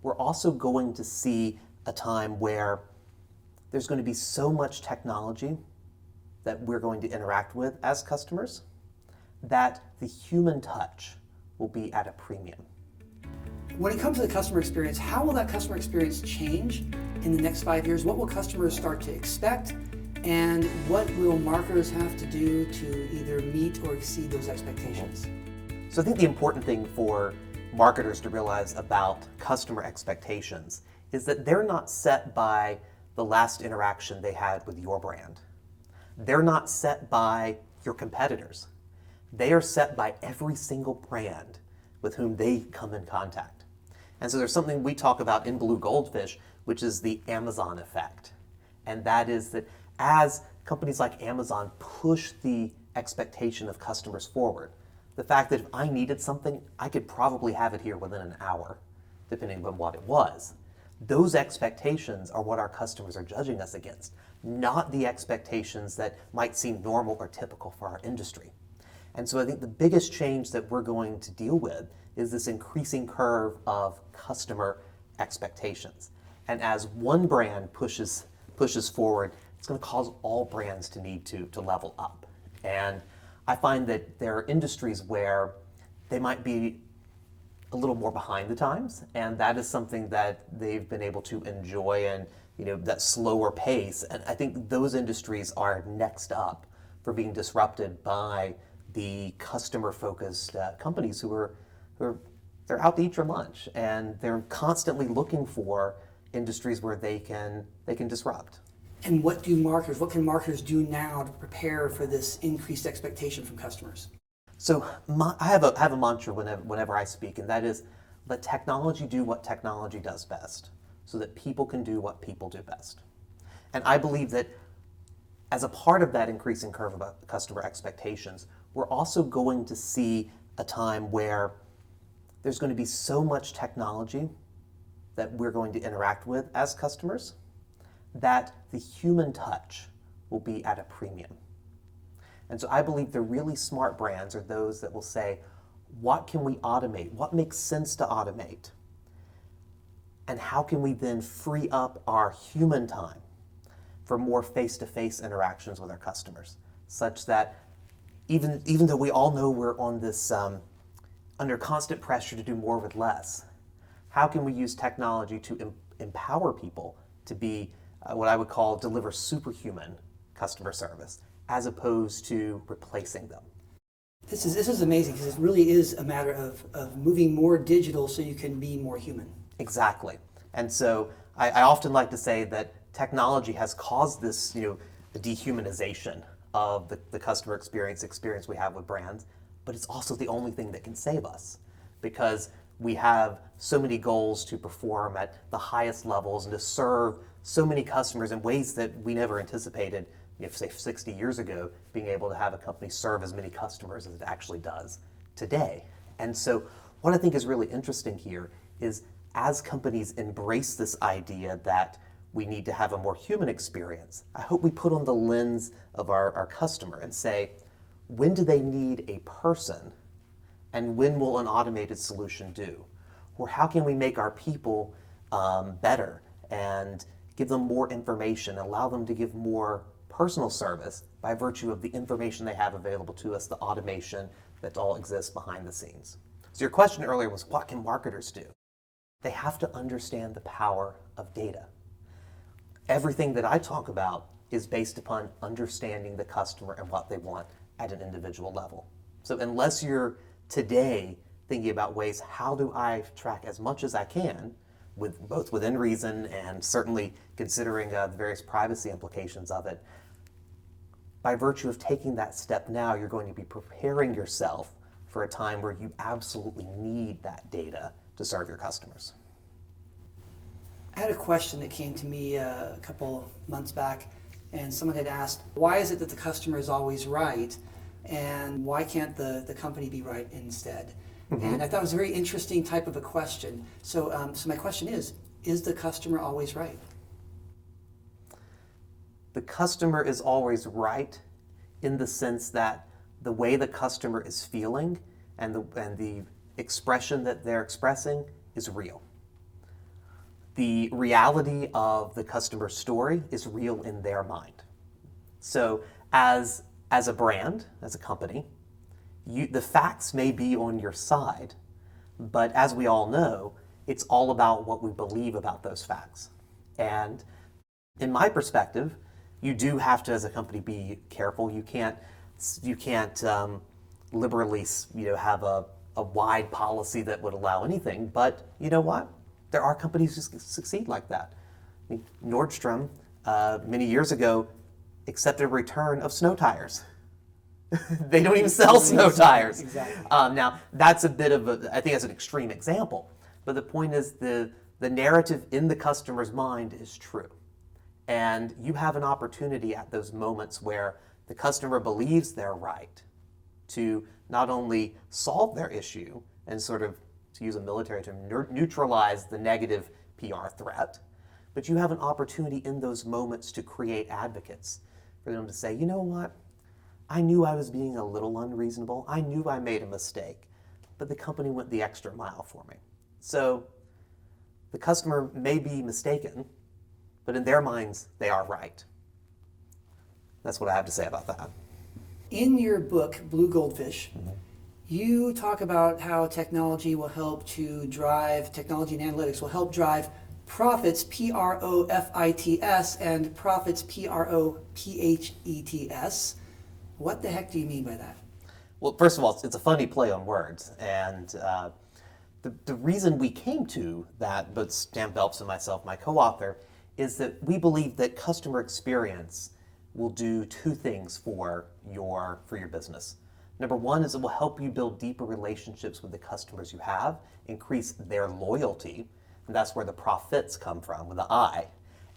we're also going to see a time where there's going to be so much technology that we're going to interact with as customers that the human touch will be at a premium. When it comes to the customer experience, how will that customer experience change in the next 5 years? What will customers start to expect? And what will marketers have to do to either meet or exceed those expectations? So I think the important thing for marketers to realize about customer expectations is that they're not set by the last interaction they had with your brand. They're not set by your competitors. They are set by every single brand with whom they come in contact. And so there's something we talk about in Blue Goldfish, which is the Amazon effect. And that is that as companies like Amazon push the expectation of customers forward, the fact that if I needed something, I could probably have it here within an hour, depending on what it was. Those expectations are what our customers are judging us against, not the expectations that might seem normal or typical for our industry. And so I think the biggest change that we're going to deal with is this increasing curve of customer expectations. And as one brand pushes forward, it's going to cause all brands to need to level up. And I find that there are industries where they might be a little more behind the times, and that is something that they've been able to enjoy, and that slower pace. And I think those industries are next up for being disrupted by the customer-focused companies who are they're out to eat your lunch, and they're constantly looking for industries where they can disrupt. And what can marketers do now to prepare for this increased expectation from customers? So I have a mantra whenever I speak, and that is, let technology do what technology does best, so that people can do what people do best. And I believe that as a part of that increasing curve about customer expectations, we're also going to see a time where there's going to be so much technology that we're going to interact with as customers that the human touch will be at a premium. And so I believe the really smart brands are those that will say, what can we automate? What makes sense to automate? And how can we then free up our human time for more face-to-face interactions with our customers, such that even though we all know we're on this under constant pressure to do more with less, how can we use technology to empower people to be what I would call deliver superhuman customer service, as opposed to replacing them? This is amazing, because it really is a matter of moving more digital so you can be more human. Exactly. And so I often like to say that technology has caused this, the dehumanization of the customer experience we have with brands, but it's also the only thing that can save us, because we have so many goals to perform at the highest levels and to serve so many customers in ways that we never anticipated, say 60 years ago, being able to have a company serve as many customers as it actually does today. And so what I think is really interesting here is, as companies embrace this idea that we need to have a more human experience, I hope we put on the lens of our customer and say, when do they need a person, and when will an automated solution do? Or how can we make our people better and give them more information, allow them to give more personal service by virtue of the information they have available to us, the automation that all exists behind the scenes. So your question earlier was, what can marketers do? They have to understand the power of data. Everything that I talk about is based upon understanding the customer and what they want at an individual level. So unless you're today thinking about ways, how do I track as much as I can, with both within reason and certainly considering the various privacy implications of it, by virtue of taking that step now, you're going to be preparing yourself for a time where you absolutely need that data to serve your customers. I had a question that came to me a couple months back, and someone had asked, why is it that the customer is always right, and why can't the company be right instead? Mm-hmm. And I thought it was a very interesting type of a question. So my question is the customer always right? The customer is always right in the sense that the way the customer is feeling and the expression that they're expressing is real. the reality of the customer story is real in their mind. So as a brand, as a company, the facts may be on your side, but as we all know, it's all about what we believe about those facts. And in my perspective, you do have to, as a company, be careful. You can't liberally, have a wide policy that would allow anything. But you know what? There are companies who succeed like that. I mean, Nordstrom, many years ago, accepted a return of snow tires. They don't even sell snow tires. Exactly. Now, that's a bit of I think that's an extreme example. But the point is the narrative in the customer's mind is true. And you have an opportunity at those moments where the customer believes they're right to not only solve their issue and sort of, to use a military term, neutralize the negative PR threat, but you have an opportunity in those moments to create advocates for them to say, you know what, I knew I was being a little unreasonable. I knew I made a mistake, but the company went the extra mile for me. So the customer may be mistaken, but in their minds, they are right. That's what I have to say about that. In your book, Blue Goldfish, you talk about how technology and analytics will help drive profits, Profits, and profits, Prophets. What the heck do you mean by that? Well, first of all, it's a funny play on words. And the reason we came to that, both Stan Phelps and myself, my co-author, is that we believe that customer experience will do two things for your business. Number one is it will help you build deeper relationships with the customers you have, increase their loyalty, and that's where the profits come from, with the I.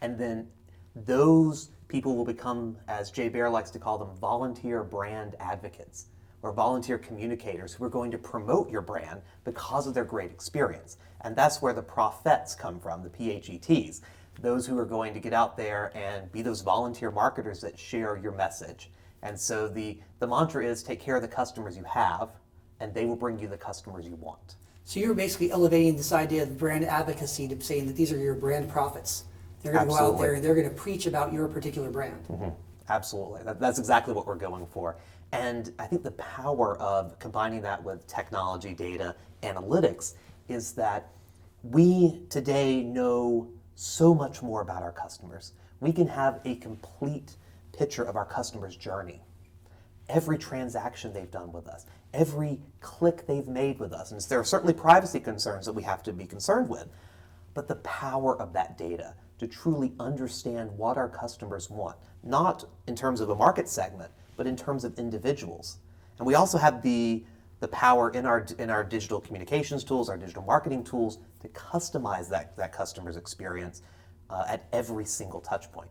And then those people will become, as Jay Baer likes to call them, volunteer brand advocates, or volunteer communicators who are going to promote your brand because of their great experience. And that's where the profits come from, the PHETs. Those who are going to get out there and be those volunteer marketers that share your message. And so the mantra is take care of the customers you have, and they will bring you the customers you want. So you're basically elevating this idea of brand advocacy to saying that these are your brand prophets. They're going to go out there and they're going to preach about your particular brand. Mm-hmm. Absolutely. That's exactly what we're going for. And I think the power of combining that with technology, data, analytics is that we today know so much more about our customers. We can have a complete picture of our customer's journey. Every transaction they've done with us, every click they've made with us. And there are certainly privacy concerns that we have to be concerned with. But the power of that data to truly understand what our customers want, not in terms of a market segment, but in terms of individuals. And we also have the power in our digital communications tools, our digital marketing tools, to customize that customer's experience at every single touch point.